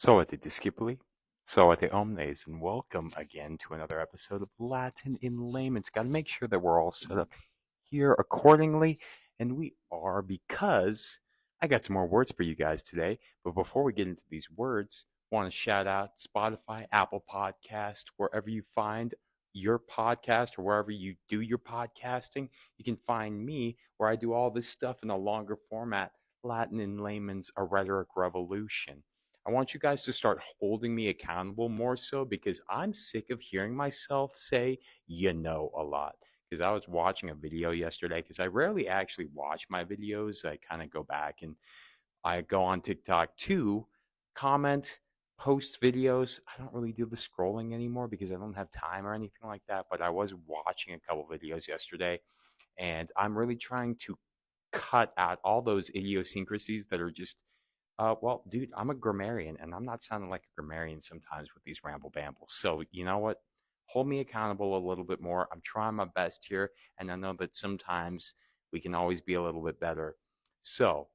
Salve discipuli, salve omnes, and welcome again to another episode of Latin in Layman's. Got to make sure that we're all set up here accordingly, and we are because I got some more words for you guys today. But before we get into these words, I want to shout out Spotify, Apple Podcast, wherever you find your podcast or wherever you do your podcasting. You can find me where I do all this stuff in a longer format, Latin in Layman's, a Rhetoric Revolution. I want you guys to start holding me accountable more so because I'm sick of hearing myself say, a lot. Because I was watching a video yesterday, because I rarely actually watch my videos. I kind of go back and I go on TikTok to comment, post videos. I don't really do the scrolling anymore because I don't have time or anything like that. But I was watching a couple videos yesterday, and I'm really trying to cut out all those idiosyncrasies that are just well, dude, I'm a grammarian and I'm not sounding like a grammarian sometimes with these ramble bambles. So, you know what? Hold me accountable a little bit more. I'm trying my best here, and I know that sometimes we can always be a little bit better. So,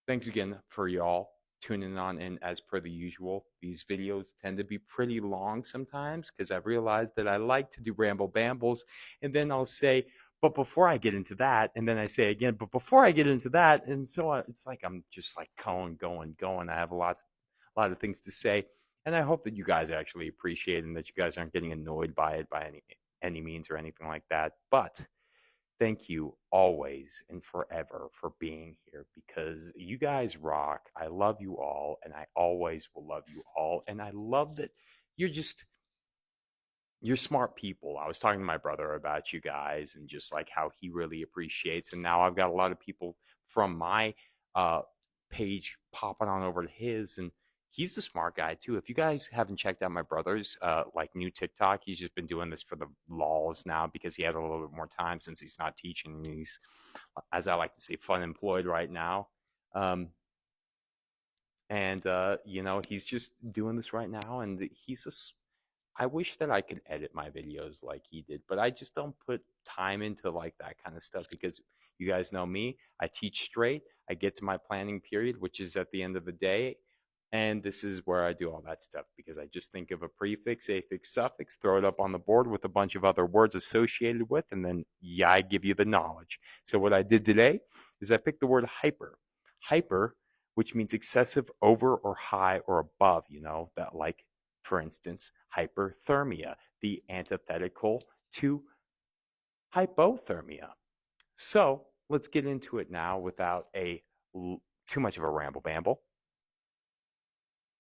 thanks again for y'all tuning on in as per the usual. These videos tend to be pretty long sometimes because I've realized that I like to do ramble bambles, and then I'll say, but before I get into that, and then I say again, but before I get into that, and so it's like I'm just like going. I have a lot of things to say, and I hope that you guys actually appreciate it and that you guys aren't getting annoyed by it by any means or anything like that. But thank you always and forever for being here because you guys rock. I love you all, and I always will love you all. And I love that you're just you're smart people. I was talking to my brother about you guys and just like how he really appreciates. And now I've got a lot of people from my uh, page popping on over to his, and he's a smart guy too. If you guys haven't checked out my brother's like new TikTok, he's just been doing this for the lols now because he has a little bit more time since he's not teaching. He's, as I like to say, fun employed right now. Um, and he's just doing this right now, and I wish that I could edit my videos like he did, but I just don't put time into like that kind of stuff because you guys know me. I teach straight. I get to my planning period, which is at the end of the day, and this is where I do all that stuff because I just think of a prefix, affix, suffix, throw it up on the board with a bunch of other words associated with, and then yeah, I give you the knowledge. So what I did today is I picked the word hyper. Hyper, which means excessive, over or high or above, that like for instance, hyperthermia, the antithetical to hypothermia. So let's get into it now without too much of a ramble bamble.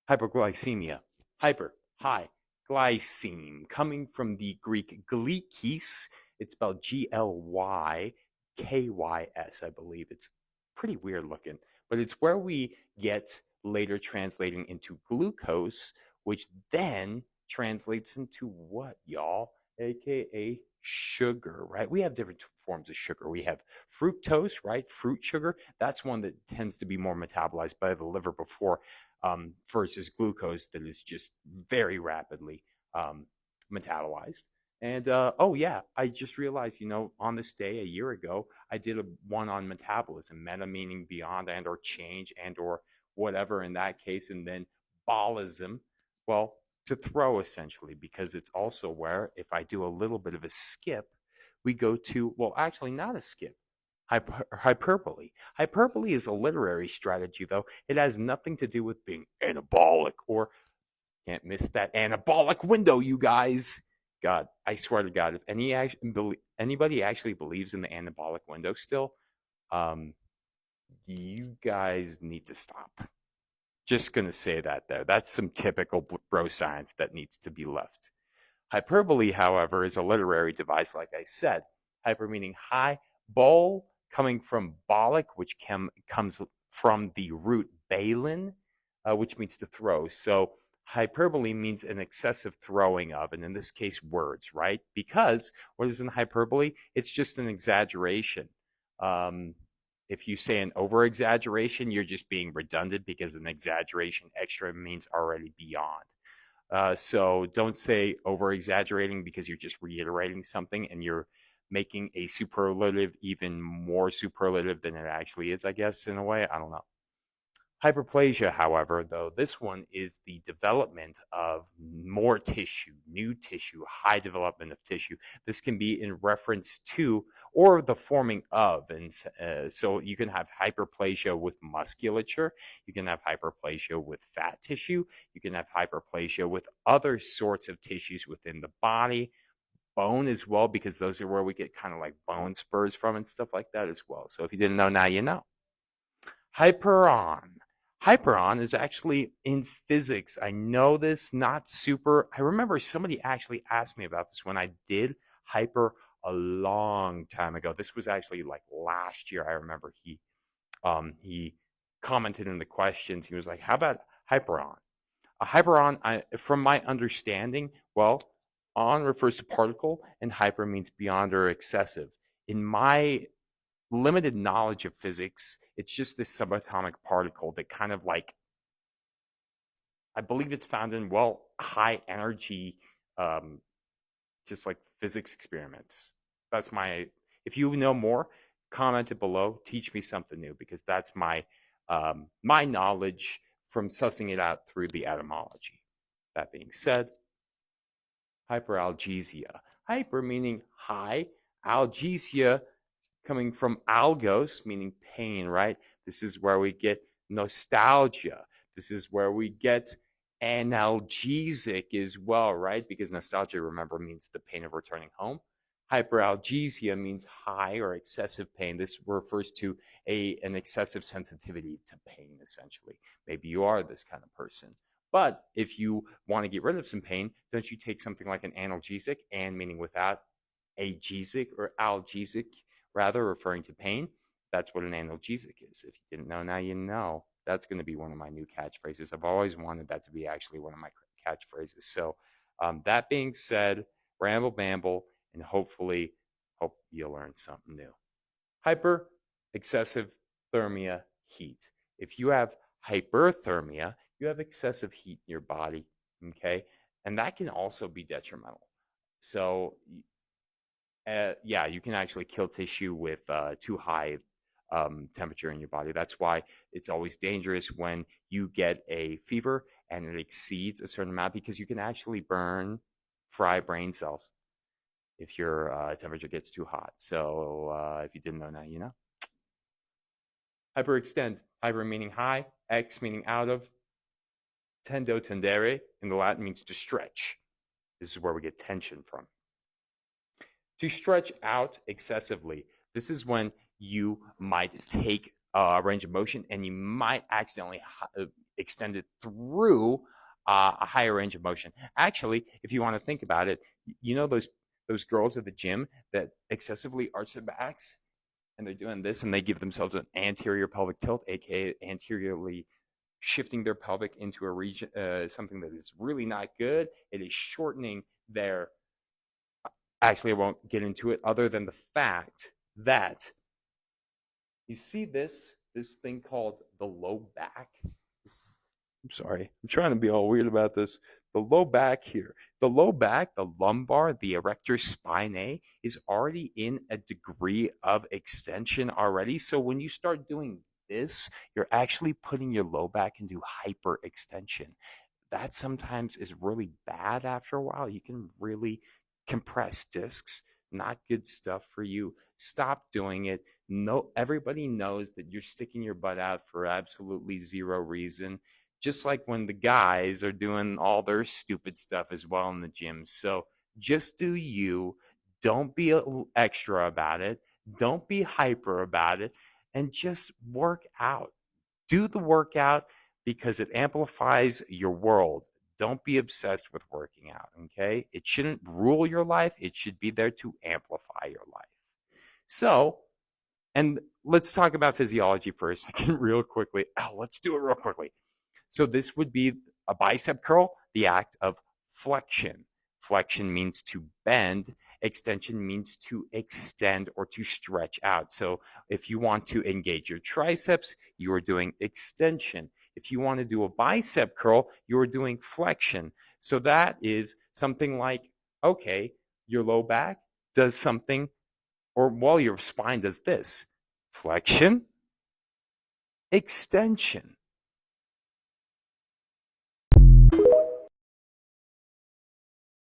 Hyperglycemia. Hyper, high, glyceme, coming from the Greek glykys. It's spelled Glykys, I believe. It's pretty weird looking, but it's where we get later translating into glucose, which then translates into what, y'all? AKA sugar, right? We have different forms of sugar. We have fructose, right? Fruit sugar. That's one that tends to be more metabolized by the liver before versus glucose that is just very rapidly metabolized. And oh yeah, I just realized, on this day a year ago, I did one on metabolism, meta meaning beyond and or change and or whatever in that case, and then bolism, well, to throw essentially, because it's also where if I do a little bit of a skip, we go to, well, actually not a skip, hyperbole. Hyperbole is a literary strategy, though. It has nothing to do with being anabolic or can't miss that anabolic window, you guys. God, I swear to God, if anybody actually believes in the anabolic window still, um, you guys need to stop. Just going to say that there. That's some typical bro science that needs to be left. Hyperbole, however, is a literary device, like I said. Hyper meaning high, bol coming from bolic, which comes from the root balin, which means to throw. So hyperbole means an excessive throwing of, and in this case, words, right? Because what is an hyperbole? It's just an exaggeration. If you say an over exaggeration, you're just being redundant because an exaggeration extra means already beyond. So don't say over exaggerating because you're just reiterating something and you're making a superlative even more superlative than it actually is, I guess, in a way. I don't know. Hyperplasia, however, though, this one is the development of more tissue, new tissue, high development of tissue. This can be in reference to or the forming of. And so you can have hyperplasia with musculature. You can have hyperplasia with fat tissue. You can have hyperplasia with other sorts of tissues within the body, bone as well, because those are where we get kind of like bone spurs from and stuff like that as well. So if you didn't know, now you know. Hyperon. Hyperon is actually in physics. I know this, not super. I remember somebody actually asked me about this when I did hyper a long time ago. This was actually like last year. I remember he commented in the questions. He was like, "How about hyperon?" A hyperon, from my understanding, well, on refers to particle, and hyper means beyond or excessive. In my limited knowledge of physics, it's just this subatomic particle that kind of like, I believe it's found in, well, high energy, um, just like physics experiments. That's my, if you know more, comment it below, teach me something new, because that's my knowledge from sussing it out through the etymology. That being said, hyperalgesia. Hyper meaning high, algesia coming from algos, meaning pain, right? This is where we get nostalgia. This is where we get analgesic as well, right? Because nostalgia, remember, means the pain of returning home. Hyperalgesia means high or excessive pain. This refers to an excessive sensitivity to pain, essentially. Maybe you are this kind of person. But if you want to get rid of some pain, don't you take something like an analgesic, and meaning without, agesic or algesic, rather, referring to pain? That's what an analgesic is. If you didn't know, now you know. That's going to be one of my new catchphrases. I've always wanted that to be actually one of my catchphrases. So that being said, ramble bamble, and hopefully hope you learn something new. Hyper, excessive thermia, heat. If you have hyperthermia, you have excessive heat in your body, okay? And that can also be detrimental. So yeah, you can actually kill tissue with too high temperature in your body. That's why it's always dangerous when you get a fever and it exceeds a certain amount, because you can actually fry brain cells if your temperature gets too hot. So if you didn't know, now you know. Hyperextend. Hyper meaning high, ex meaning out of, tendo, tendere in the Latin means to stretch. This is where we get tension from. To stretch out excessively. This is when you might take a range of motion and you might accidentally extend it through a higher range of motion. Actually, if you want to think about it, you know those girls at the gym that excessively arch their backs, and they're doing this, and they give themselves an anterior pelvic tilt, aka anteriorly shifting their pelvic into a region, something that is really not good. It is shortening their, actually, I won't get into it, other than the fact that you see this thing called the low back. I'm sorry, I'm trying to be all weird about this. The low back here, the low back, the lumbar, the erector spinae is already in a degree of extension already. So when you start doing this, you're actually putting your low back into hyperextension. That sometimes is really bad after a while. You can really compress discs. Not good stuff for you. Stop doing it. No, everybody knows that you're sticking your butt out for absolutely zero reason. Just like when the guys are doing all their stupid stuff as well in the gym. So just do you. Don't be extra about it. Don't be hyper about it. And just work out. Do the workout because it amplifies your world. Don't be obsessed with working out, okay? It shouldn't rule your life. It should be there to amplify your life. So, and let's talk about physiology for a second real quickly. Let's do it real quickly. So this would be a bicep curl, the act of flexion. Flexion means to bend. Extension means to extend or to stretch out. So if you want to engage your triceps, you are doing extension. If you want to do a bicep curl, you are doing flexion. So that is something like, okay, your low back does something, or while your spine does this: flexion, extension.